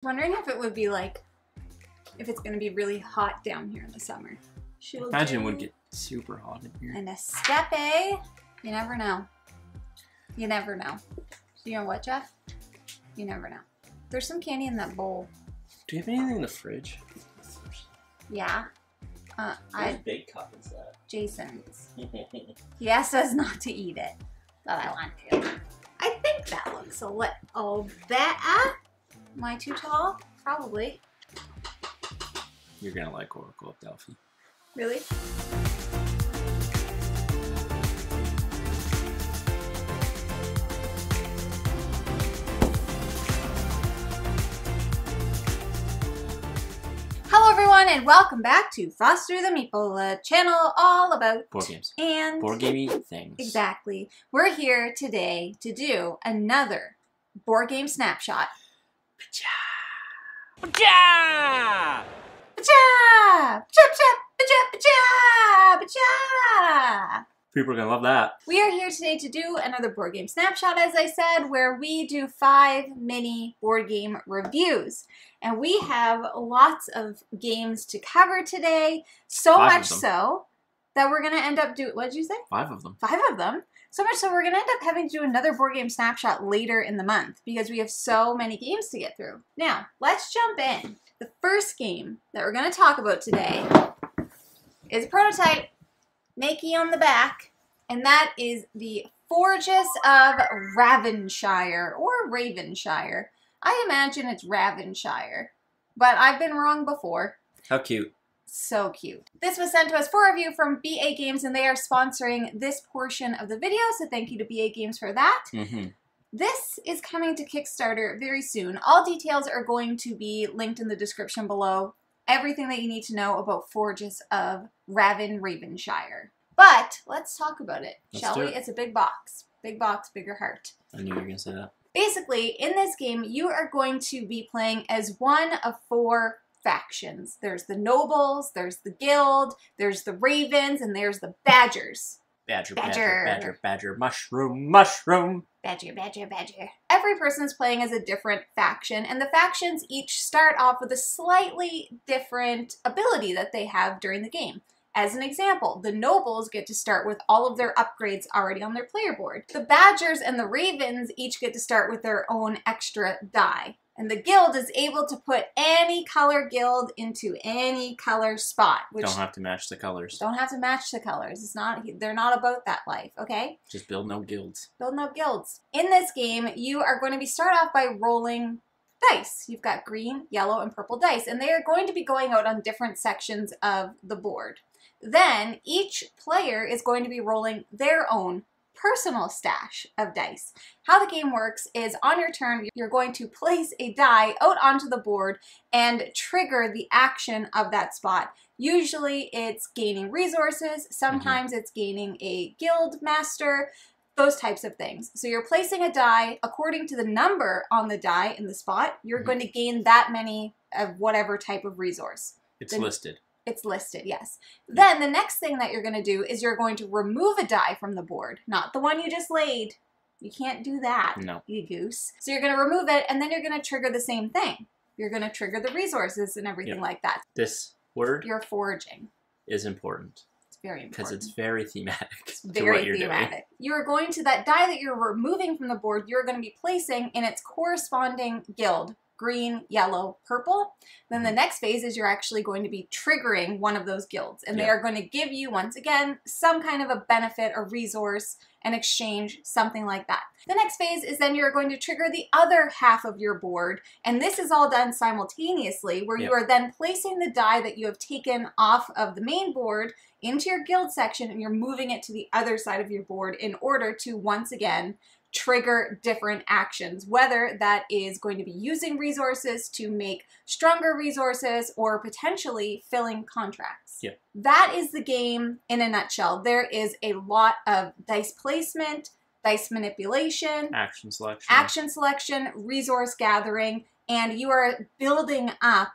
Wondering if it would be like, if it's going to be really hot down here in the summer. Imagine it would get super hot in here. And a steppe. You never know. You never know. You know what, Jeff? You never know. There's some candy in that bowl. Do you have anything in the fridge? Yeah. Which big cup is that? Jason's. He asked us not to eat it, but I want to. I think that looks a little better. Am I too tall? Probably. You're gonna like Oracle of Delphi. Really? Hello everyone and welcome back to Foster the Meeple, a channel all about Board games. And board gamey things. Exactly. We're here today to do another board game snapshot. Pacha! Pacha! Pacha! Pacha! Pacha! Pacha! Pacha! People are gonna love that. We are here today to do another board game snapshot, as I said, where we do 5 mini board game reviews. And we have lots of games to cover today, so much so that we're going to end up doing, what did you say? 5 of them. 5 of them. So much so we're going to end up having to do another board game snapshot later in the month because we have so many games to get through. Now, let's jump in. The first game that we're going to talk about today is a prototype, Makey on the back, and that is the Forges of Ravenshire, or Ravenshire. I imagine it's Ravenshire, but I've been wrong before. How cute. So cute. This was sent to us for review from BA Games, and they are sponsoring this portion of the video, so thank you to BA Games for that. This is coming to Kickstarter very soon. All details are going to be linked in the description below. Everything that you need to know about Forges of Ravenshire. But let's talk about it, shall we? It's a big box. Big box, bigger heart. I knew you were going to say that. Basically, in this game, you are going to be playing as one of 4 factions. There's the nobles, there's the guild, there's the ravens, and there's the badgers. Badger, badger, badger, badger, mushroom, mushroom. Badger, badger, badger. Every person is playing as a different faction, and the factions each start off with a slightly different ability that they have during the game. As an example, the nobles get to start with all of their upgrades already on their player board. The badgers and the ravens each get to start with their own extra die. And the guild is able to put any color guild into any color spot. Which don't have to match the colors. Don't have to match the colors. It's not, they're not about that life, okay? Just build no guilds. Build no guilds. In this game, you are going to start off by rolling dice. You've got green, yellow, and purple dice, and they are going to be going out on different sections of the board. Then each player is going to be rolling their own personal stash of dice. How the game works is on your turn, you're going to place a die out onto the board and trigger the action of that spot. Usually it's gaining resources, sometimes it's gaining a guild master, those types of things. So you're placing a die according to the number on the die in the spot. You're going to gain that many of whatever type of resource. It's listed. It's listed, yes. Then the next thing that you're going to do is you're going to remove a die from the board, not the one you just laid. You can't do that, no, you goose. So you're going to remove it, and then you're going to trigger the same thing. You're going to trigger the resources and everything like that. This word you're foraging is important. It's very important. Because it's very thematic. It's very thematic. You are going to, that die that you're removing from the board, you're going to be placing in its corresponding guild. Green, yellow, purple. Then the next phase is you're actually going to be triggering one of those guilds. And they are going to give you, once again, some kind of a benefit, a resource, an exchange, something like that. The next phase is then you're going to trigger the other half of your board. And this is all done simultaneously, where you are then placing the die that you have taken off of the main board into your guild section, and you're moving it to the other side of your board in order to, once again, trigger different actions, whether that is going to be using resources to make stronger resources or potentially filling contracts. That is the game in a nutshell. There is a lot of dice placement, dice manipulation, action selection, resource gathering, and you are building up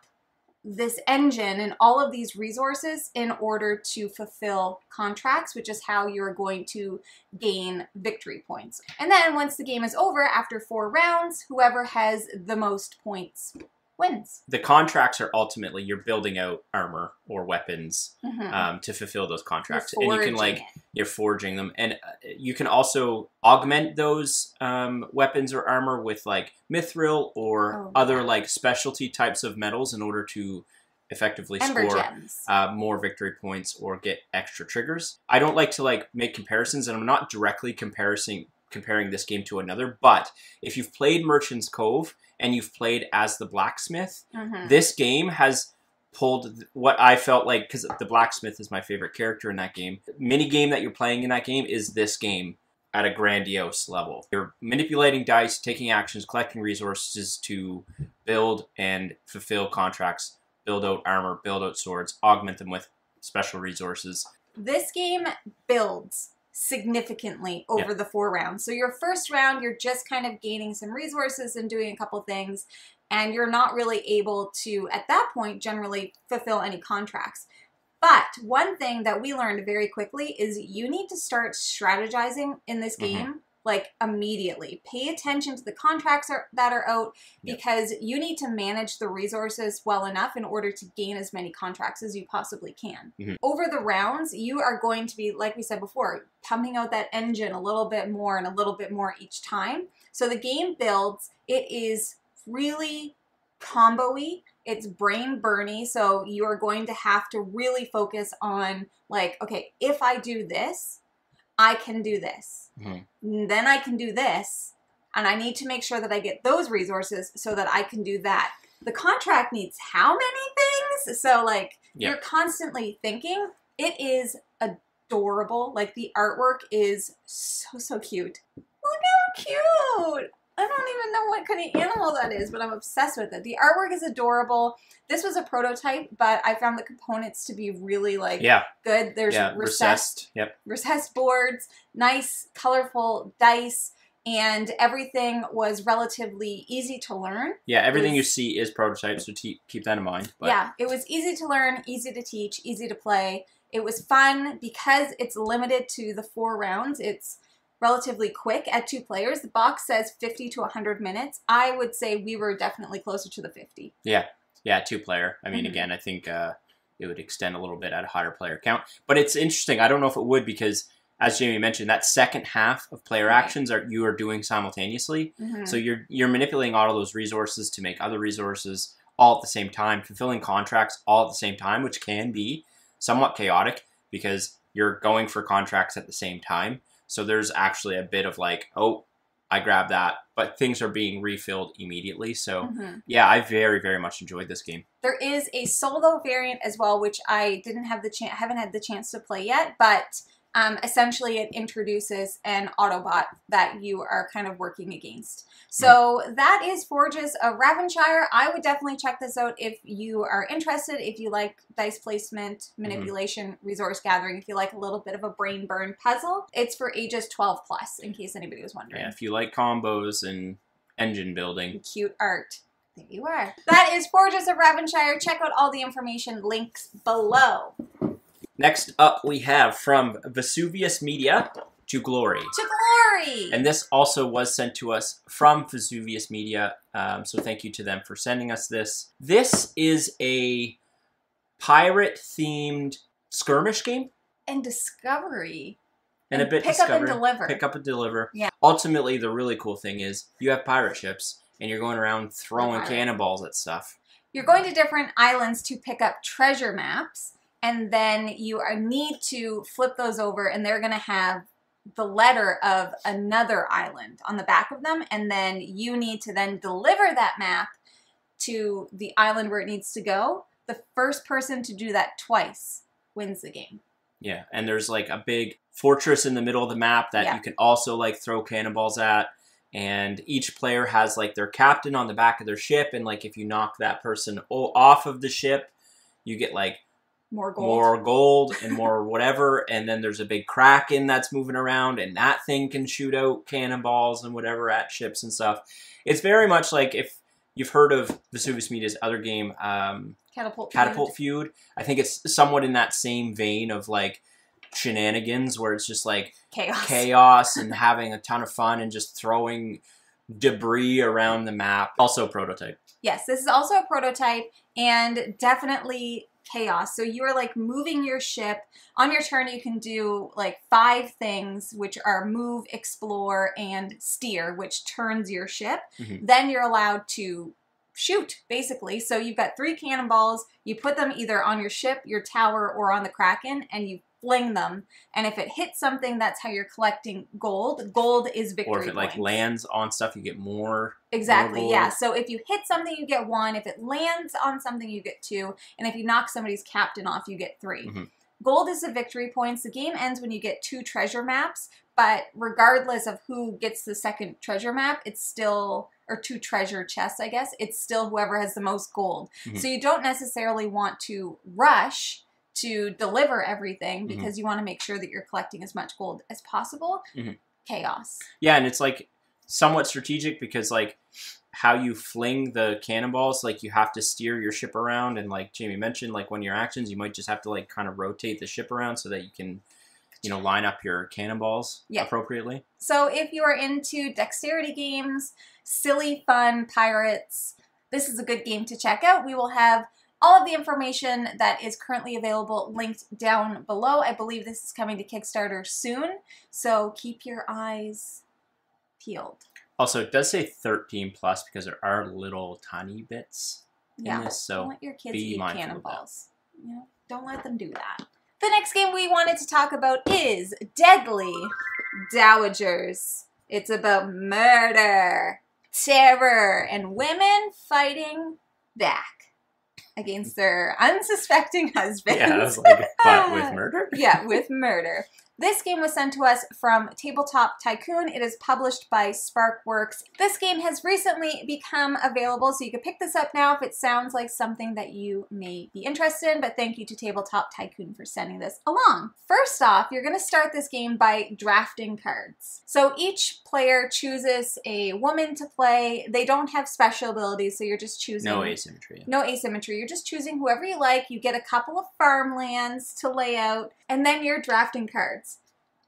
this engine and all of these resources in order to fulfill contracts, which is how you're going to gain victory points. And then once the game is over, after 4 rounds, whoever has the most points wins. The contracts are ultimately you're building out armor or weapons to fulfill those contracts, and you can you're forging them, and you can also augment those weapons or armor with like mithril or other like specialty types of metals in order to effectively score more victory points or get extra triggers. I don't like to like make comparisons, and I'm not directly comparing this game to another, but if you've played Merchant's Cove and you've played as the blacksmith, this game has pulled what I felt like, because the blacksmith is my favorite character in that game. The mini game that you're playing in that game is this game at a grandiose level. You're manipulating dice, taking actions, collecting resources to build and fulfill contracts, build out armor, build out swords, augment them with special resources. This game builds significantly over the 4 rounds. So your first round, you're just kind of gaining some resources and doing a couple things, and you're not really able to, at that point, generally fulfill any contracts. But one thing that we learned very quickly is you need to start strategizing in this game like immediately. Pay attention to the contracts that are out, because you need to manage the resources well enough in order to gain as many contracts as you possibly can. Over the rounds, you are going to be, like we said before, pumping out that engine a little bit more and a little bit more each time. So the game builds. It is really combo-y. It's brain burny, so you are going to have to really focus on like, okay, if I do this, I can do this. Then I can do this, and I need to make sure that I get those resources so that I can do that. The contract needs how many things? So like you're constantly thinking. It is adorable. Like the artwork is so cute. Look how cute. I don't even know what kind of animal that is, but I'm obsessed with it. The artwork is adorable. This was a prototype, but I found the components to be really like good. There's recessed boards, nice, colorful dice, and everything was relatively easy to learn. Yeah, everything you see is prototype, so keep that in mind. But. Yeah, it was easy to learn, easy to teach, easy to play. It was fun because it's limited to the 4 rounds. It's relatively quick at 2 players. The box says 50 to 100 minutes. I would say we were definitely closer to the 50. Yeah, 2 player. I mean, again, I think it would extend a little bit at a higher player count. But it's interesting. I don't know if it would, because as Jamie mentioned, that second half of player actions you are doing simultaneously. So you're manipulating all of those resources to make other resources all at the same time, fulfilling contracts all at the same time, which can be somewhat chaotic because you're going for contracts at the same time. So there's actually a bit of like, oh, I grabbed that, but things are being refilled immediately. So yeah, I very, very much enjoyed this game. There is a solo variant as well, which I haven't had the chance to play yet, but essentially it introduces an Autobot that you are kind of working against. So that is Forges of Ravenshire. I would definitely check this out if you are interested, if you like dice placement, manipulation, resource gathering, if you like a little bit of a brain burn puzzle. It's for ages 12 plus, in case anybody was wondering. Yeah, if you like combos and engine building. And cute art. There you are. That is Forges of Ravenshire. Check out all the information links below. Next up, we have from Vesuvius Media, To Glory. To Glory! And this also was sent to us from Vesuvius Media, so thank you to them for sending us this. This is a pirate-themed skirmish game. And discovery. And a bit pick discovery. Pick up and deliver. Pick up and deliver. Yeah. Ultimately, the really cool thing is you have pirate ships, and you're going around throwing cannonballs at stuff. You're going to different islands to pick up treasure maps. And then you need to flip those over, and they're going to have the letter of another island on the back of them. And then you need to then deliver that map to the island where it needs to go. The first person to do that twice wins the game. Yeah, and there's like a big fortress in the middle of the map that you can also like throw cannonballs at. And each player has like their captain on the back of their ship. And like if you knock that person off of the ship, you get like more gold and more whatever, and then there's a big kraken that's moving around, and that thing can shoot out cannonballs and whatever at ships and stuff. It's very much like if you've heard of Vesuvius Media's other game, Catapult Feud. I think it's somewhat in that same vein of like shenanigans, where it's just like chaos and having a ton of fun and just throwing debris around the map. Also prototype. Yes, this is also a prototype and definitely chaos. So you are like moving your ship. On your turn, you can do like 5 things, which are move, explore, and steer, which turns your ship. Then you're allowed to shoot, basically. So you've got 3 cannonballs. You put them either on your ship, your tower, or on the Kraken, and you fling them. And if it hits something, that's how you're collecting gold. Gold is victory Or if it like lands on stuff, you get more. Exactly, more yeah. So if you hit something, you get 1. If it lands on something, you get 2. And if you knock somebody's captain off, you get 3. Gold is the victory points. The game ends when you get 2 treasure maps, but regardless of who gets the second treasure map, it's still, or 2 treasure chests, I guess, it's still whoever has the most gold. So you don't necessarily want to rush to deliver everything because you want to make sure that you're collecting as much gold as possible. Chaos. Yeah, and it's like somewhat strategic because like how you fling the cannonballs, like you have to steer your ship around, and like Jamie mentioned, like when your actions, you might just have to like kind of rotate the ship around so that you can, you know, line up your cannonballs appropriately. So if you are into dexterity games, silly fun pirates, this is a good game to check out. We will have all of the information that is currently available linked down below. I believe this is coming to Kickstarter soon, so keep your eyes peeled. Also, it does say 13 plus because there are little tiny bits in this, so don't let your kids eat cannonballs. You know, don't let them do that. The next game we wanted to talk about is Deadly Dowagers. It's about murder, terror, and women fighting back against their unsuspecting husbands. Yeah, I was like, but with murder? Yeah, with murder. This game was sent to us from Tabletop Tycoon. It is published by Sparkworks. This game has recently become available, so you can pick this up now if it sounds like something that you may be interested in, but thank you to Tabletop Tycoon for sending this along. First off, you're going to start this game by drafting cards. So each player chooses a woman to play. They don't have special abilities, so you're just choosing... No asymmetry. No asymmetry. You're just choosing whoever you like. You get a couple of farmlands to lay out, and then you're drafting cards.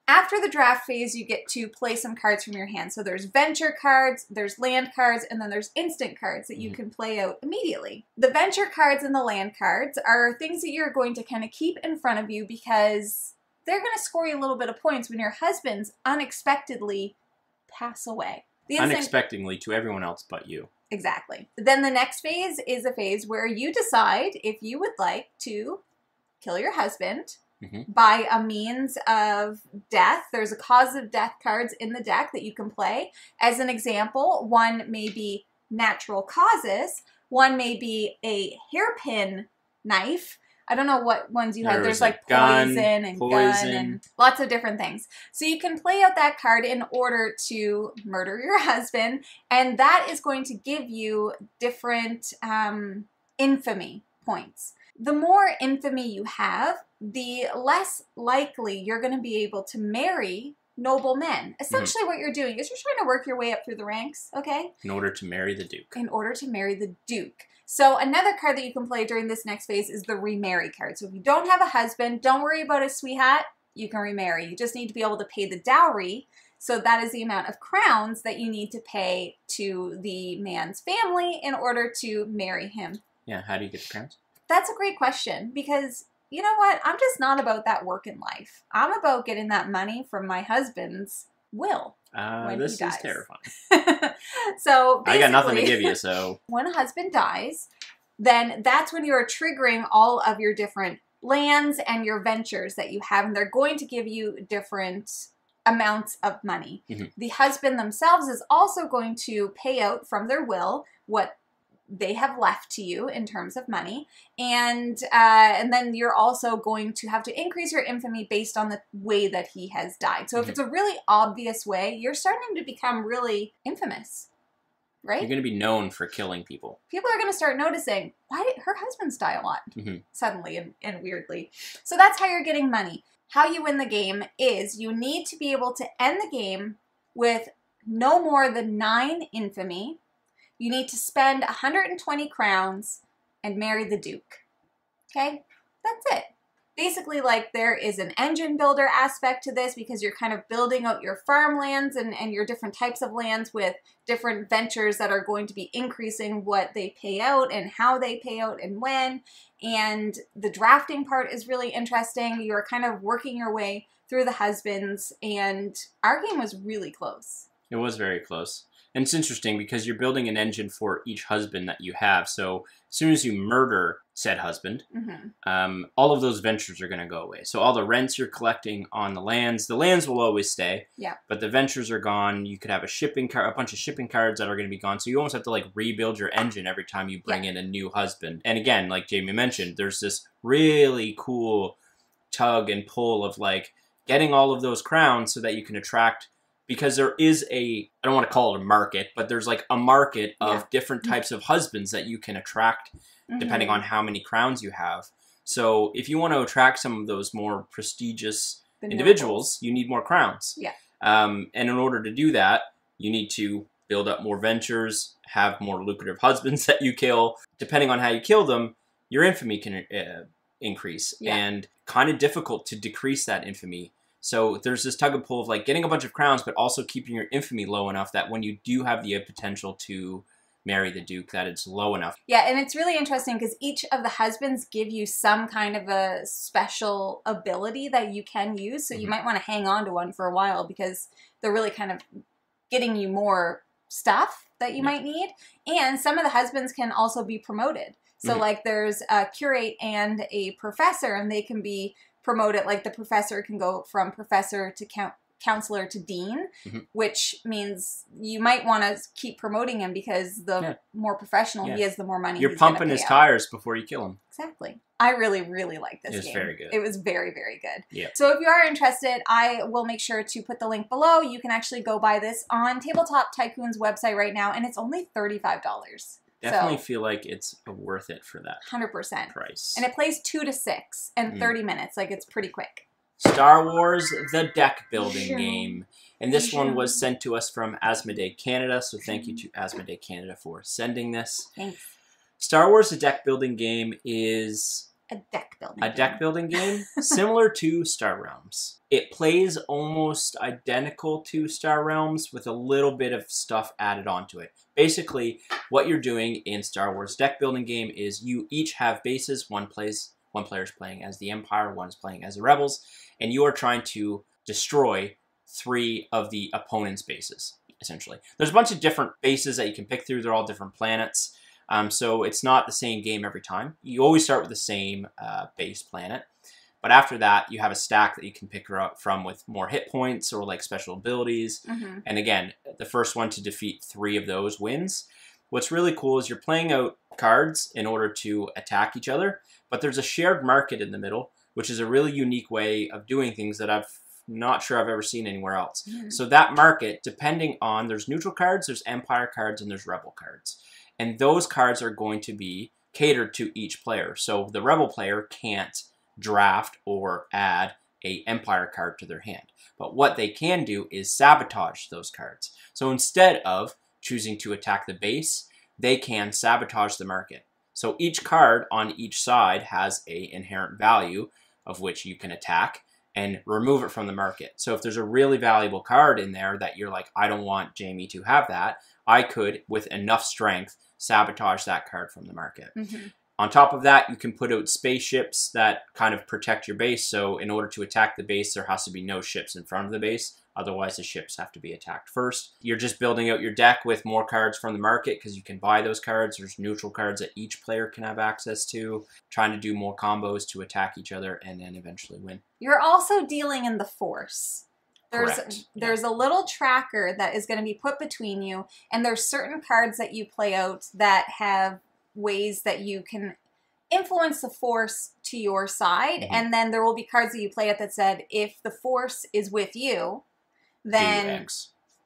After the draft phase, you get to play some cards from your hand. So there's venture cards, there's land cards, and then there's instant cards that you can play out immediately. The venture cards and the land cards are things that you're going to kind of keep in front of you because they're going to score you a little bit of points when your husbands unexpectedly pass away. Unexpectedly to everyone else but you. Exactly. Then the next phase is a phase where you decide if you would like to kill your husband by a means of death. There's a cause of death cards in the deck that you can play. As an example, one may be natural causes, one may be a hairpin knife. I don't know what ones you have. There's like poison and gun and lots of different things. So you can play out that card in order to murder your husband, and that is going to give you different infamy points. The more infamy you have, the less likely you're going to be able to marry noble men. Essentially what you're doing is you're trying to work your way up through the ranks, okay? In order to marry the Duke. In order to marry the Duke. So another card that you can play during this next phase is the remarry card. So if you don't have a husband, don't worry about a sweetheart, you can remarry. You just need to be able to pay the dowry. So that is the amount of crowns that you need to pay to the man's family in order to marry him. Yeah, how do you get the crowns? That's a great question because, you know what, I'm just not about that work in life. I'm about getting that money from my husband's will when this he dies. Is terrifying. So I got nothing to give you, so... When a husband dies, then that's when you're triggering all of your different lands and your ventures that you have, and they're going to give you different amounts of money. The husband themselves is also going to pay out from their will what they have left to you in terms of money, and then you're also going to have to increase your infamy based on the way that he has died. So if it's a really obvious way, you're starting to become really infamous, right? You're going to be known for killing people. People are going to start noticing, why did her husbands die a lot suddenly and weirdly? So that's how you're getting money. How you win the game is you need to be able to end the game with no more than 9 infamy. You need to spend 120 crowns and marry the Duke. Okay? That's it. basically, like, there is an engine builder aspect to this because you're kind of building out your farmlands and your different types of lands with different ventures that are going to be increasing what they pay out and how they pay out and when. And the drafting part is really interesting. You're kind of working your way through the husbands, and our game was really close. It was very close. And it's interesting because you're building an engine for each husband that you have. So as soon as you murder said husband, all of those ventures are going to go away. So all the rents you're collecting on the lands will always stay. Yeah. But the ventures are gone. You could have a bunch of shipping cards that are going to be gone. So you almost have to like rebuild your engine every time you bring in a new husband. And again, like Jamie mentioned, there's this really cool tug and pull of like getting all of those crowns so that you can attract. Because there is I don't want to call it a market, but there's like a market of different types of husbands that you can attract depending on how many crowns you have. So if you want to attract some of those more prestigious individuals, you need more crowns. Yeah. And in order to do that, you need to build up more ventures, have more lucrative husbands that you kill. Depending on how you kill them, your infamy can increase. Yeah. And kind of difficult to decrease that infamy. So there's this tug and pull of like getting a bunch of crowns, but also keeping your infamy low enough that when you do have the potential to marry the Duke, that it's low enough. Yeah, and it's really interesting because each of the husbands give you some kind of a special ability that you can use. So you might want to hang on to one for a while because they're really kind of getting you more stuff that you might need. And some of the husbands can also be promoted. So like there's a curate and a professor, and they can be promoted. Like the professor can go from professor to counselor to dean, which means you might want to keep promoting him because the more professional he is, the more money you're he's pumping his tires before you kill him. Exactly. I really, really like this game. It was very good. It was very, very good. Yeah. So if you are interested, I will make sure to put the link below. You can actually go buy this on Tabletop Tycoon's website right now, and it's only $35. Definitely feel like it's worth it for that 100% price. And it plays 2 to 6 in 30 minutes. Like, it's pretty quick. Star Wars, the deck building game. And this one was sent to us from Asmodee Canada, so thank you to Asmodee Canada for sending this. Thanks. Star Wars, the deck building game is a deck building game similar to Star Realms. It plays almost identical to Star Realms with a little bit of stuff added onto it. Basically, what you're doing in Star Wars deck building game is you each have bases. One player's playing as the Empire, one is playing as the Rebels, and you are trying to destroy 3 of the opponent's bases, essentially. There's a bunch of different bases that you can pick through. They're all different planets. So it's not the same game every time. You always start with the same base planet. But after that, you have a stack that you can pick up from with more hit points or like special abilities. And again, the first one to defeat 3 of those wins. What's really cool is you're playing out cards in order to attack each other. But there's a shared market in the middle, which is a really unique way of doing things that I'm not sure I've ever seen anywhere else. So that market, depending on, there's neutral cards, there's Empire cards, and there's Rebel cards. And those cards are going to be catered to each player. So the Rebel player can't draft or add a Empire card to their hand. But what they can do is sabotage those cards. So instead of choosing to attack the base, they can sabotage the market. So each card on each side has an inherent value of which you can attack and remove it from the market. So if there's a really valuable card in there that you're like, I don't want Jamie to have that, I could, with enough strength, sabotage that card from the market. On top of that, you can put out spaceships that kind of protect your base. So in order to attack the base, there has to be no ships in front of the base. Otherwise, the ships have to be attacked first. You're just building out your deck with more cards from the market because you can buy those cards. There's neutral cards that each player can have access to. Trying to do more combos to attack each other and then eventually win. You're also dealing in the Force. There's a little tracker that is going to be put between you, and there's certain cards that you play out that have ways that you can influence the Force to your side, and then there will be cards that you play out that said, if the Force is with you, then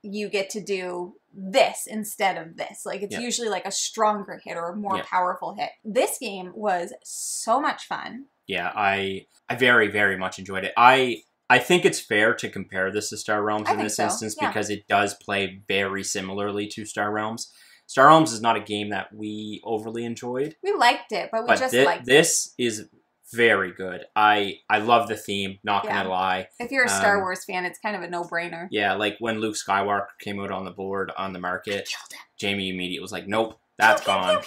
you get to do this instead of this. Like, it's usually like a stronger hit or a more powerful hit. This game was so much fun. Yeah, I very, very much enjoyed it. I think it's fair to compare this to Star Realms in this instance because it does play very similarly to Star Realms. Star Realms is not a game that we overly enjoyed. We liked it, but we just liked it. This is Very good. I love the theme, not gonna lie. If you're a Star Wars fan, it's kind of a no-brainer. Yeah, like when Luke Skywalker came out on the board on the market, Jamie immediately was like, nope, that's gone.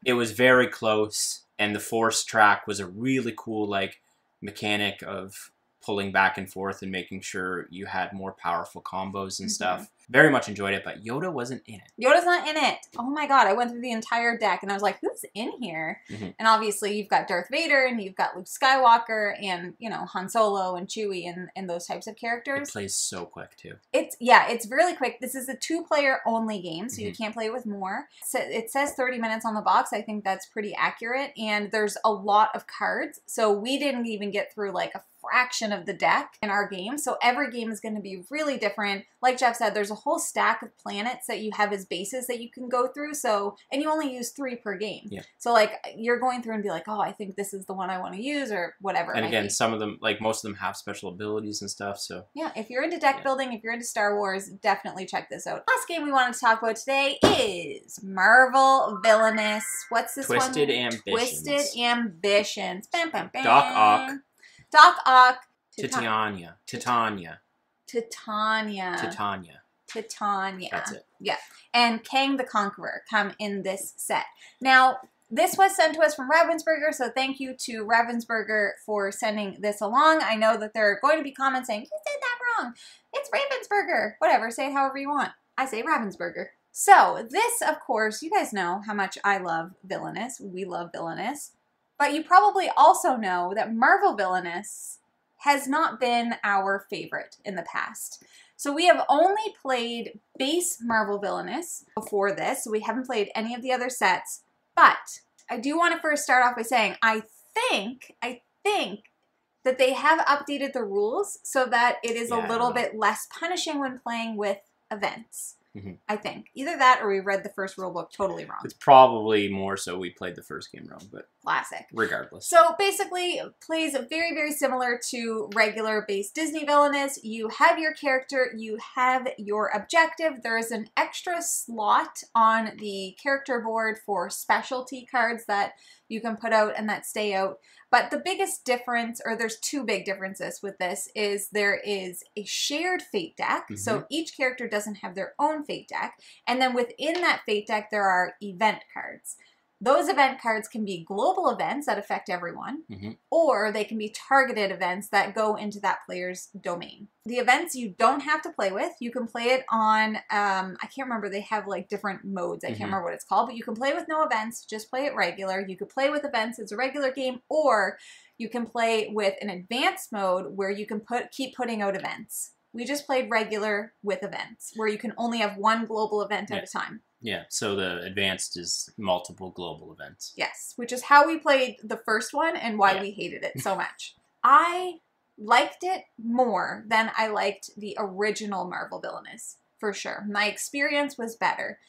It was very close, and the Force track was a really cool like mechanic of pulling back and forth and making sure you had more powerful combos and stuff. Very much enjoyed it, but Yoda wasn't in it. Yoda's not in it. Oh my god, I went through the entire deck and I was like, who's in here? And obviously you've got Darth Vader and you've got Luke Skywalker and, you know, Han Solo and Chewie and those types of characters. It plays so quick too. It's really quick. This is a 2-player only game, so you can't play it with more. So it says 30 minutes on the box. I think that's pretty accurate. And there's a lot of cards. So we didn't even get through like a fraction of the deck in our game. So every game is going to be really different. Like Jeff said, there's a whole stack of planets that you have as bases that you can go through. So, and you only use 3 per game. Yeah. So like you're going through and be like, oh, I think this is the one I want to use or whatever. And again, some of them, like most of them have special abilities and stuff. So yeah, if you're into deck building, if you're into Star Wars, definitely check this out. Last game we wanted to talk about today is Marvel Villainous. What's this one? Twisted Ambitions. Twisted Ambitions. Bam, bam, bam. Doc Ock. Doc Ock. Titania. That's it. Yeah. And Kang the Conqueror come in this set. Now, this was sent to us from Ravensburger, so thank you to Ravensburger for sending this along. I know that there are going to be comments saying, you said that wrong. It's Ravensburger. Whatever, say it however you want. I say Ravensburger. So, this, of course, you guys know how much I love Villainous. We love Villainous. But you probably also know that Marvel Villainous has not been our favorite in the past. So we have only played base Marvel Villainous before this. So we haven't played any of the other sets. But I do want to first start off by saying I think that they have updated the rules so that it is a little bit less punishing when playing with events. I think. Either that or we read the first rulebook totally wrong. It's probably more so we played the first game wrong, but classic. Regardless. So basically, plays very, very similar to regular base Disney Villainous. You have your character, you have your objective. There is an extra slot on the character board for specialty cards that you can put out and that stay out. But the biggest difference, or there's 2 big differences with this, is there is a shared fate deck. So each character doesn't have their own fate deck. And then within that fate deck, there are event cards. Those event cards can be global events that affect everyone, or they can be targeted events that go into that player's domain. The events you don't have to play with. You can play it on, I can't remember, they have like different modes. I can't remember what it's called, but you can play with no events, just play it regular. You could play with events as a regular game, or you can play with an advanced mode where you can keep putting out events. We just played regular with events, where you can only have 1 global event at a time. Yeah, so the advanced is multiple global events. Yes, which is how we played the first one and why we hated it so much. I liked it more than I liked the original Marvel Villainous, for sure. My experience was better.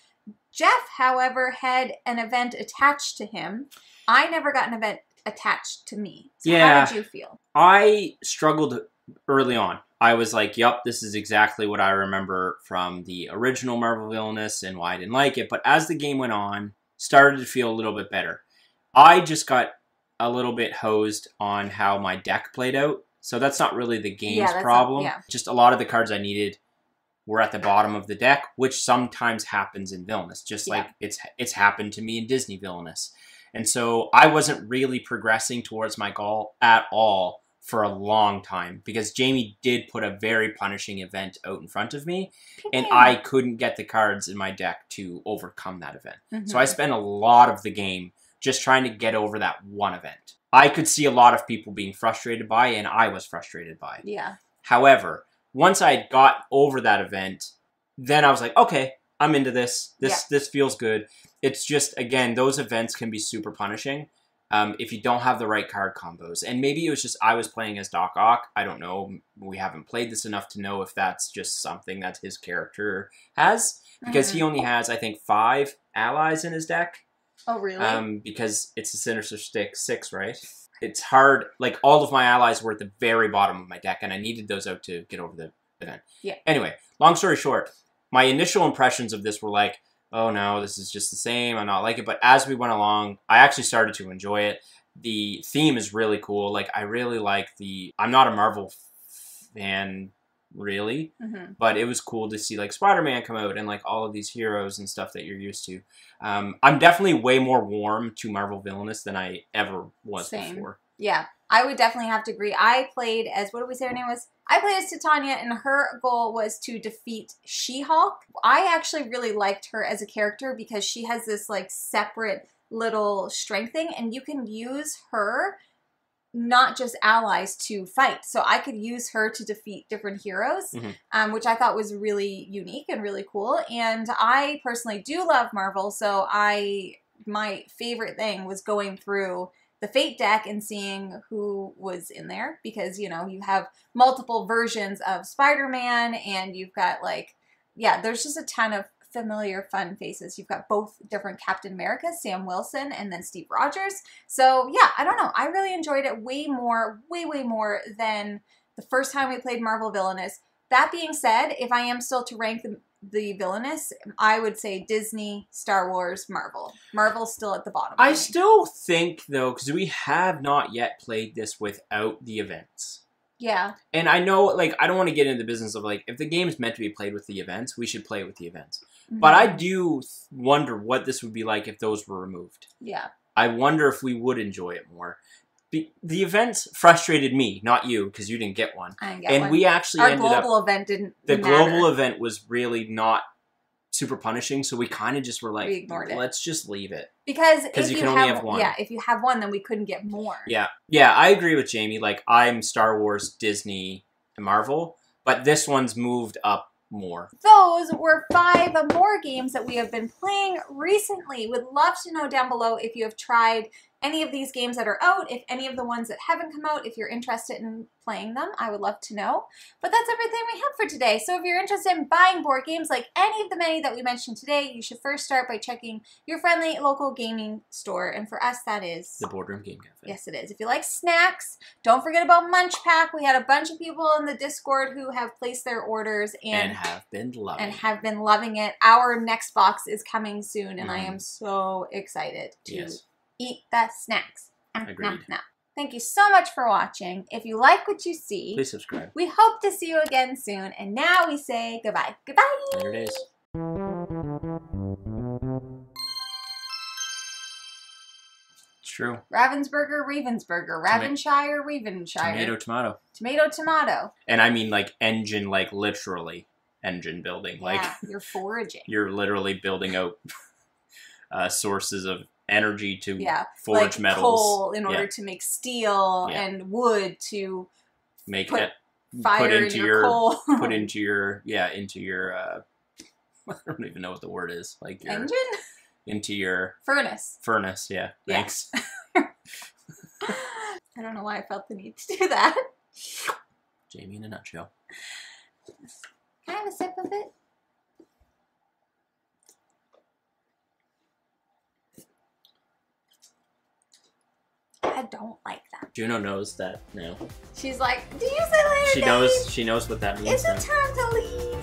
Jeff, however, had an event attached to him. I never got an event attached to me. So how did you feel? I struggled early on. I was like, yup, this is exactly what I remember from the original Marvel Villainous and why I didn't like it. But as the game went on, started to feel a little bit better. I just got a little bit hosed on how my deck played out. So that's not really the game's problem. Just a lot of the cards I needed were at the bottom of the deck, which sometimes happens in Villainous. Just like it's happened to me in Disney Villainous. And so I wasn't really progressing towards my goal at all for a long time, because Jamie did put a very punishing event out in front of me, and I couldn't get the cards in my deck to overcome that event. So I spent a lot of the game just trying to get over that one event. I could see a lot of people being frustrated by, and I was frustrated by. However, once I got over that event, then I was like, okay, I'm into this. This feels good. It's just, again, those events can be super punishing. If you don't have the right card combos. And maybe it was just I was playing as Doc Ock. I don't know. We haven't played this enough to know if that's just something that his character has. Because he only has, I think, 5 allies in his deck. Oh, really? Because it's a Sinister Stick 6, right? It's hard. Like, all of my allies were at the very bottom of my deck, and I needed those out to get over the event. Anyway, long story short, my initial impressions of this were like, oh no, this is just the same, I not like it. But as we went along, I actually started to enjoy it. The theme is really cool. Like, I really like I'm not a Marvel fan, really, but it was cool to see, like, Spider-Man come out and, like, all of these heroes and stuff that you're used to. I'm definitely way more warm to Marvel Villainous than I ever was before. Yeah, I would definitely have to agree. I played as, what did we say her name was? I played as Titania, and her goal was to defeat She-Hulk. I actually really liked her as a character because she has this, like, separate little strength thing, and you can use her, not just allies, to fight. So I could use her to defeat different heroes, which I thought was really unique and really cool. And I personally do love Marvel, so my favorite thing was going through the Fate deck and seeing who was in there, because, you know, you have multiple versions of Spider-Man, and you've got, like, yeah, there's just a ton of familiar, fun faces. You've got both different Captain America, Sam Wilson, and then Steve Rogers. So, yeah, I don't know. I really enjoyed it way more than the first time we played Marvel Villainous. That being said, if I am still to rank the Villainous, I would say Disney, Star Wars, Marvel. Marvel's still at the bottom. I still think, though, because we have not yet played this without the events. Yeah. And I know, like, I don't want to get into the business of, like, if the game is meant to be played with the events, we should play it with the events. But I do wonder what this would be like if those were removed. Yeah. I wonder if we would enjoy it more. The events frustrated me, not you, because you didn't get one. I didn't get one. We actually ended up... Our global event didn't The global event was really not super punishing, so we kind of just were like, we ignored it. Let's just leave it. Because if you can only have one. Yeah, if you have one, then we couldn't get more. Yeah. Yeah, I agree with Jamie. Like, I'm Star Wars, Disney, and Marvel, but this one's moved up more. Those were 5 more games that we have been playing recently. Would love to know down below if you have tried any of these games that are out, if any of the ones that haven't come out, if you're interested in playing them, I would love to know. But that's everything we have for today. So if you're interested in buying board games like any of the many that we mentioned today, you should first start by checking your friendly local gaming store. And for us, that is... the Boardroom Game Cafe. Yes, it is. If you like snacks, don't forget about Munch Pack. We had a bunch of people in the Discord who have placed their orders and have been loving it. Our next box is coming soon, and I am so excited to eat the snacks. Agreed. Thank you so much for watching. If you like what you see, please subscribe. We hope to see you again soon. And now we say goodbye. Goodbye. Later days. It's true. Ravensburger, Ravenshire, Ravenshire. Tomato, tomato. Tomato, tomato. And I mean, like, engine, like, literally engine building. Yeah, like, you're foraging. You're literally building out sources of energy to forge like metals. Coal in order to make steel and wood to make put fire into your coal. Put into your I don't even know what the word is. Like your engine? Into your furnace. Furnace, yeah. Thanks. I don't know why I felt the need to do that. Jamie in a nutshell. Can I have a sip of it? I don't like that. Juno knows that now. She's like, do you say later? She knows what that means. Is it time to leave?